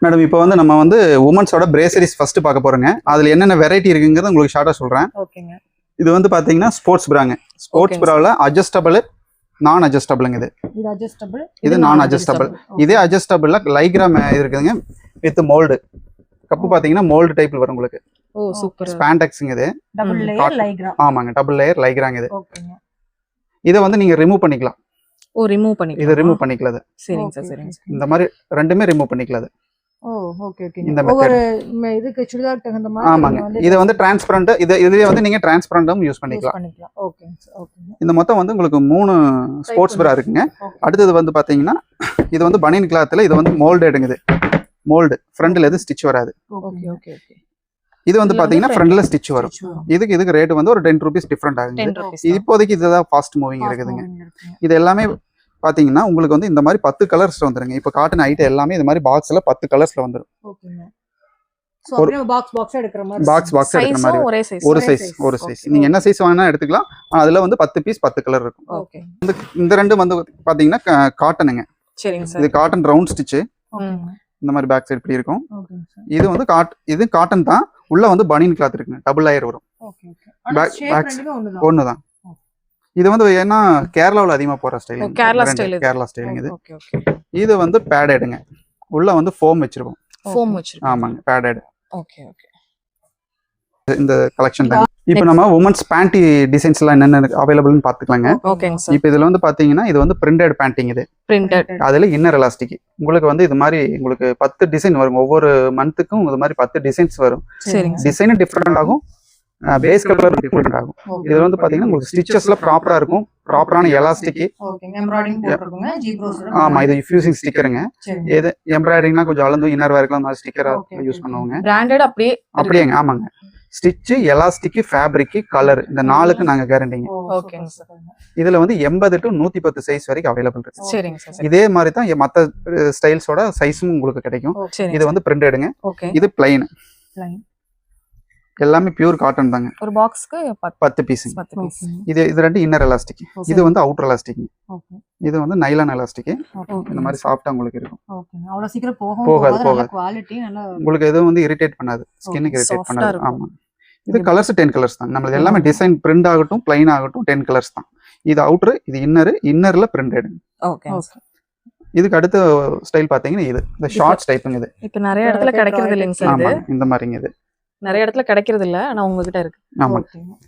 Madam இப்போ வந்து நம்ம வந்து உமன்ஸோட பிரேசரிஸ் ஃபர்ஸ்ட் பார்க்க போறோங்க. அதுல என்னென்ன வெரைட்டி இருக்குங்கிறத உங்களுக்கு ஷார்ட்டா சொல்றேன். ஓகேங்க. இது வந்து பாத்தீங்கன்னா ஸ்போர்ட்ஸ் பிராங்க. ஸ்போர்ட்ஸ் பிரால அட்ஜஸ்டபிள், நான் அட்ஜஸ்டபிள்ங்க இது. இது அட்ஜஸ்டபிள், இது நான் அட்ஜஸ்டபிள். இதே அட்ஜஸ்டபிள்ல லைக்ராம் இருக்குதுங்க வித் மோல்டு. கப்பு பாத்தீங்கன்னா மோல்டு டைப்ல வரும் உங்களுக்கு. ஓ சூப்பர். ஸ்பாண்டெக்ஸ்ங்க இது. Double layer Lycra. ஆமாங்க, டபுள் லேயர் லைக்ராங்க இது. ஓகேங்க. இத வந்து நீங்க ரிமூவ் பண்ணிக்கலாம். ஓ ரிமூவ் பண்ணிக்கலாம். இத ரிமூவ் பண்ணிக்கலாம் இது. சரிங்க சார், சரிங்க சார். இந்த மாதிரி ரெண்டுமே ரிமூவ் பண்ணிக்கலாம் இது. ஓ ஓகே ஓகே. இந்த ஒவ்வொரு இதுக்கு சுடிதார் தகுந்த மாதிரி ஆமாங்க. இது வந்து டிரான்ஸ்பரண்ட். இதுலயே வந்து நீங்க டிரான்ஸ்பரண்டும் யூஸ் பண்ணிக்கலாம். ஓகேங்க சார், ஓகேங்க. இந்த மொத்தம் வந்து உங்களுக்கு 3 ஸ்போர்ட்ஸ் பிரா இருக்குங்க. அடுத்தது வந்து பாத்தீங்கன்னா இது வந்து பனியன் கிளாத்ல இது வந்து மோல்டடுங்க இது. மோல்டு ஃப்ரண்ட்ல எது ஸ்டிட்ச் வராது. Okay okay okay. இது வந்து பாத்தீங்கன்னா ஃப்ரண்ட்ல ஸ்டிட்ச் வரும். இதுக்கு ரேட் வந்து ஒரு 10 ரூபீஸ் டிஃபரெண்ட் ஆகுது. இப்போதைக்கு இதுதான் ஃபாஸ்ட் மூவிங் இருக்குதுங்க. இது எல்லாமே பாத்தீங்கன்னா உங்களுக்கு வந்து இந்த மாதிரி 10 கலர்ஸ்ல வந்துருங்க. இப்போ காட்டன் ஐட்டம் எல்லாமே இந்த மாதிரி பாக்ஸ்ல 10 கலர்ஸ்ல வந்துரும். ஓகேங்க. சோ அப்படியே பாக்ஸ் எடுக்கிற மாதிரி பாக்ஸ் எடுக்கிற மாதிரி ஒரு சைஸ் நீங்க என்ன சைஸ் வேணா எடுத்துக்கலாம். அதுல வந்து 10 பீஸ் 10 கலர் இருக்கும். ஓகே. இந்த ரெண்டு வந்து பாத்தீங்கன்னா காட்டனுங்க. சரிங்க சார். இது காட்டன் ரவுண்ட் ஸ்டிட்ச். ஓகேங்க. இந்த மாதிரி பேக் சைடு இப்படி இருக்கும். ஓகேங்க சார். இது வந்து இது காட்டன் தான். உள்ள வந்து பனியன் கிளாத் இருக்குங்க. டபுள் லேயர் வரும். Okay okay. பேக் ஒண்ணுதான். இது வந்து ஏன்னா கேரளாவுல அதிகமா போற ஸ்டைல். கேரளா ஸ்டைல் இது. Okay okay. இது வந்து பேடடுங்க. உள்ள வந்து ஃபோம் வச்சிருக்கோம். ஆமாங்க, பேடட். Okay okay. இந்த கலெக்ஷன் தான். இப்போ நம்ம உமன்ஸ் பேண்டி டிசைன்ஸ் எல்லாம் என்னென்ன அவைலபிள்னு பாத்துக்கலாங்க. ஓகேங்க சார். இப்போ இதுல வந்து பாத்தீங்கன்னா இது வந்து பிரிண்டட் பேண்டிங். இது பிரிண்டட். அதுல இன்னர் எலாஸ்டிக். உங்களுக்கு வந்து இது மாதிரி உங்களுக்கு 10 டிசைன் வரும். ஒவ்வொரு மந்த்துக்கும் இது மாதிரி 10 டிசைன்ஸ் வரும். சரிங்க. டிசைன் டிஃபரெண்ட் ஆகும். பேஸ் கலர் டிஃபரெண்ட் ஆகும். இது வந்து பாத்தீங்கன்னா உங்களுக்கு ஸ்டிச்சஸ்ல ப்ராப்பரா இருக்கும். ப்ராப்பரான எலாஸ்டிக். ஓகேங்க. எம்ப்ராய்டிங் போட்டுருக்குங்க. ஜீப்ரோஸ். ஆமா, இது ஃபியூசிங் ஸ்டிக்கருங்க. இது எம்ப்ராய்டிங்னா கொஞ்சம் அளந்து இன்னர் வேர்க்கலாம் மாதிரி ஸ்டிக்கரா யூஸ் பண்ணுவாங்க. பிராண்டட் அப்படியேங்க. ஆமாங்க. ஸ்டிச், எலாஸ்டிக், ஃபேப்ரிக், கலர் இந்த 4க்கு நாங்க கேரண்டிங்க. ஓகேங்க சார். இதுல வந்து 80 to 110 சைஸ் வரைக்கும் அவைலபிள் இருக்கு. சரிங்க சார். இதே மாதிரி தான் மத்த ஸ்டைல்ஸோட சைஸும் உங்களுக்கு கிடைக்கும். இது வந்து பிரிண்டடுங்க. இது பிளைன். எல்லாமே பியூர் காட்டன் தாங்க. ஒரு பாக்ஸ்க்கு 10 பீஸ். இது ரெண்டு இன்னர் எலாஸ்டிக். இது வந்து அவுட்டர் எலாஸ்டிக். இது வந்து நைலான் எலாஸ்டிக். இந்த மாதிரி சாஃப்ட்டா உங்களுக்கு இருக்கும். ஓகே. அவ்வளவு சீக்கிரம் போகாது. குவாலிட்டி நல்லா உங்களுக்கு எதுவும் வந்து இரிட்டேட் பண்ணாது. ஸ்கின்னுக்கு இரிட்டேட் பண்ணாது. ஆமா. இது கலர்ஸ் 10 கலர்ஸ் தான். நம்மளுக்கு எல்லாமே டிசைன் பிரிண்ட் ஆகட்டும், பிளைன் ஆகட்டும் 10 கலர்ஸ் தான். இது அவுட்டர், இது இன்னர்ல பிரிண்டட். ஓகே. இதுக்கு அடுத்த ஸ்டைல் பாத்தீங்கன்னா இது இந்த ஷார்ட்ஸ் டைப்புங்க. இது இப்போ நிறைய இடத்துல கிடைக்கிறது இல்லைங்க சார். ஆமா, இந்த மாதிரிங்க. இது நிறைய இடத்துல கிடைக்கிறது இல்ல, ஆனா உங்ககிட்ட இருக்கு. ஆமா.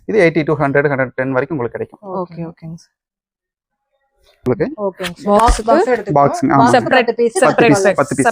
இது 80 to 100 110 வரைக்கும் உங்களுக்கு கிடைக்கும். ஓகே ஓகேங்க சார். உங்களுக்கு ஓகேங்க. பாக்ஸ் எடுத்து பாக்ஸ் செப்பரேட் பீஸ் 10 பீஸ்